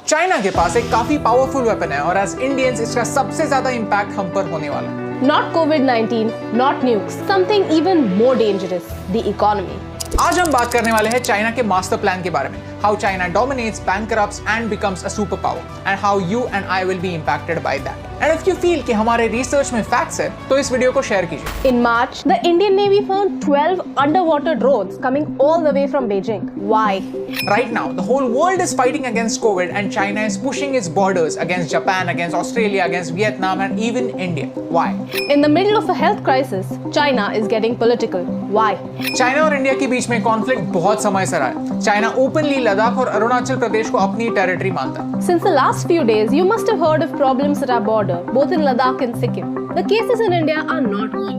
China के पास एक काफी पावरफुल वेपन है और एज इंडियंस इसका सबसे ज्यादा इम्पैक्ट हम पर होने वाला है। Not COVID-19, not nukes, something even more dangerous, the economy. आज हम बात करने वाले हैं चाइना के मास्टर प्लान के बारे में, how China dominates, bankrupts and becomes a superpower, and how you and I will be impacted by that. And if you feel कि हमारे रिसर्च में फैक्ट्स है, तो इस वीडियो को शेयर कीजिए। In March, the Indian Navy found 12 underwater drones coming all the way from Beijing. Why? Right now, the whole world is fighting against COVID, and China is pushing its borders against Japan, against Australia, against Vietnam, and even India. Why? In the middle of a health crisis, China is getting political. Why? China और India के बीच में conflict बहुत समय से रहा है। China openly Ladakh और अरुणाचल प्रदेश को अपनी टेरिटरी मानता है। Since the last few days, you must have heard of problems at our border, both in Ladakh and Sikkim. The cases in India are not good.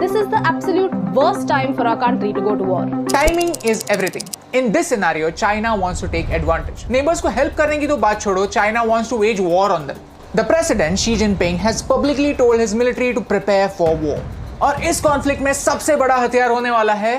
This is the absolute worst time for our country to go to war. Timing is everything. In this scenario, China wants to take advantage. Neighbors को help करने की तो बात छोड़ो, China wants to wage war on them. The president Xi Jinping has publicly told his military to prepare for war. और इस conflict में सबसे बड़ा हथियार होने वाला है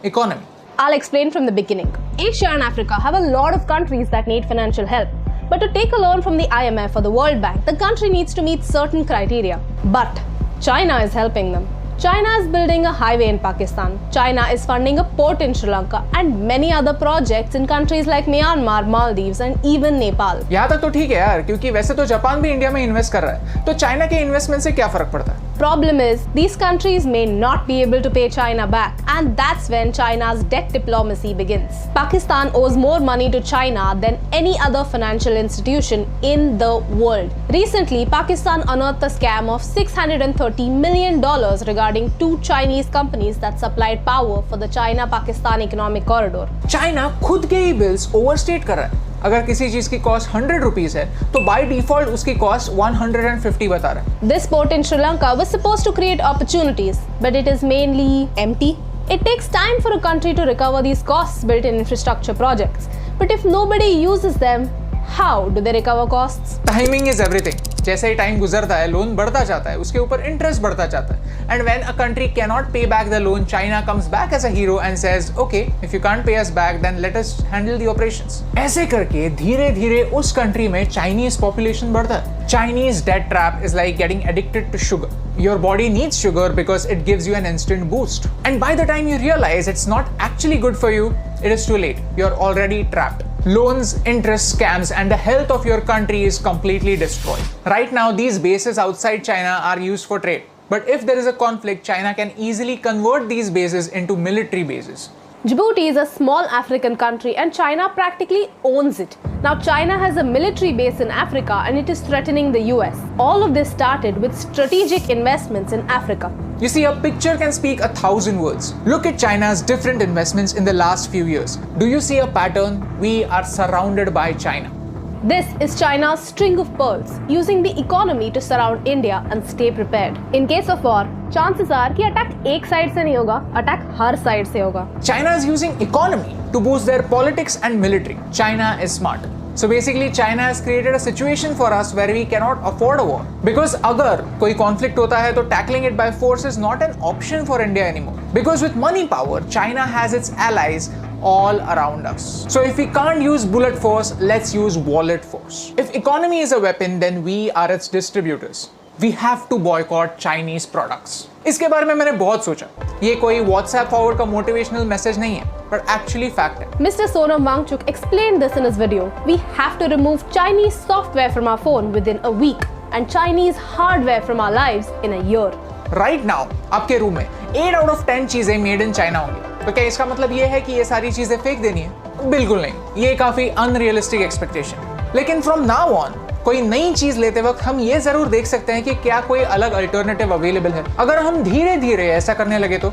economy. I'll explain from the beginning. Asia and Africa have a lot of countries that need financial help. But to take a loan from the IMF or the World Bank, the country needs to meet certain criteria. But China is helping them. China is building a highway in Pakistan. China is funding a port in Sri Lanka and many other projects in countries like Myanmar, Maldives and even Nepal. यहाँ तक तो ठीक है यार, क्योंकि वैसे तो Japan भी इंडिया में इन्वेस्ट कर रहा है, तो चाइना के इन्वेस्टमेंट से क्या फर्क पड़ता है? Problem is, these countries may not be able to pay China back, and that's when China's debt diplomacy begins. Pakistan owes more money to China than any other financial institution in the world. Recently, Pakistan unearthed a scam of $630 million regarding two Chinese companies that supplied power for the China-Pakistan economic corridor. China खुद के ही bills overstate कर रहा है। अगर किसी चीज की cost 100 rupees है, तो बाय डिफॉल्ट उसकी कॉस्ट 150 बता रहा है। This port in Sri Lanka was supposed to create opportunities, but it is mainly empty. It takes time for a country to recover these costs built in infrastructure projects. But if nobody uses them, how do they recover costs? Timing is everything. जैसे ही time गुजरता है, loan बढ़ता जाता है, उसके ऊपर interest बढ़ता जाता है। And when a country cannot pay back the loan, China comes back as a hero and says, "Okay, if you can't pay us back, then let us handle the operations." ऐसे करके धीरे-धीरे उस country में Chinese population बढ़ता है। Chinese debt trap is like getting addicted to sugar. Your body needs sugar because it gives you an instant boost. And by the time you realize it's not actually good for you, it is too late. You're already trapped. Loans, interest scams, and the health of your country is completely destroyed. Right now, these bases outside China are used for trade. But if there is a conflict, China can easily convert these bases into military bases. Djibouti is a small African country and China practically owns it. Now China has a military base in Africa and it is threatening the US. All of this started with strategic investments in Africa. You see, a picture can speak 1,000 words. Look at China's different investments in the last few years. Do you see a pattern? We are surrounded by China. This is China's string of pearls, using the economy to surround India and stay prepared. In case of war, chances are कि attack एक side से नहीं होगा, attack हर side से होगा. China is using economy to boost their politics and military. China is smart. So basically, China has created a situation for us where we cannot afford a war. Because अगर कोई conflict होता है, तो tackling it by force is not an option for India anymore. Because with money power, China has its allies all around us. So if we can't use bullet force, let's use wallet force. If economy is a weapon, then we are its distributors. We have to boycott Chinese products. इसके बारे में मैंने बहुत सोचा। ये कोई WhatsApp forward का motivational message नहीं है, but actually fact है। Mr. Sonam Wangchuk explained this in his video. We have to remove Chinese software from our phone within a week and Chinese hardware from our lives in a year. Right now, आपके room में 8 out of 10 चीजें made in China होंगी। तो क्या इसका मतलब ये है कि ये सारी चीजें फेंक देनी है? बिल्कुल नहीं। ये काफी अनरियलिस्टिक एक्सपेक्टेशन। लेकिन फ्रॉम नाउ ऑन कोई नई चीज लेते वक्त हम ये जरूर देख सकते हैं कि क्या कोई अलग अल्टरनेटिव अवेलेबल है। अगर हम धीरे धीरे ऐसा करने लगे तो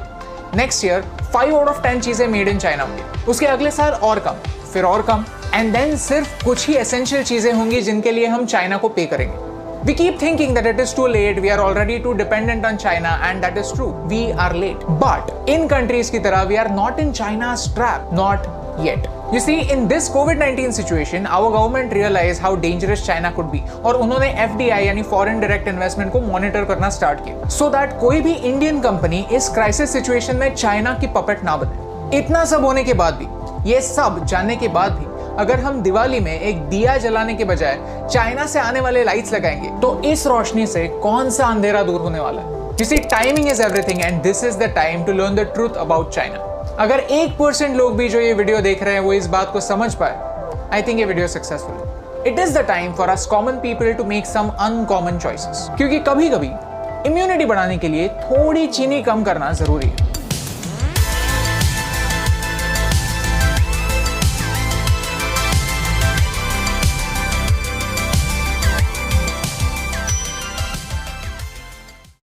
नेक्स्ट ईयर 5 out of 10 चीजें मेड इन चाइना होंगी, उसके अगले साल और कम, फिर और कम, एंड देन सिर्फ कुछ ही एसेंशियल चीजें होंगी जिनके लिए हम चाइना को पे करेंगे। We keep thinking that it is too late, we are already too dependent on China, and that is true. We are late. But in countries की तरह, we are not in China's trap. Not yet. You see, in this COVID-19 situation, our government realized how dangerous China could be, और उन्होंने FDI यानी Foreign Direct Investment को monitor करना start किया, so that कोई भी Indian company इस crisis situation में China की puppet ना बने। इतना सब होने के बाद भी, ये सब जानने के बाद भी, अगर हम दिवाली में एक दिया जलाने के बजाय चाइना से आने वाले लाइट्स लगाएंगे तो इस रोशनी से कौन सा अंधेरा दूर होने वाला है? You see, timing is everything and this is the time to learn the truth about China. अगर 1% लोग भी जो ये वीडियो देख रहे हैं वो इस बात को समझ पाए, I think ये वीडियो सक्सेसफुल है। It is the time for us common people to make some uncommon choices. क्योंकि कभी-कभी इम्यूनिटी बढ़ाने के लिए थोड़ी चीनी कम करना जरूरी है।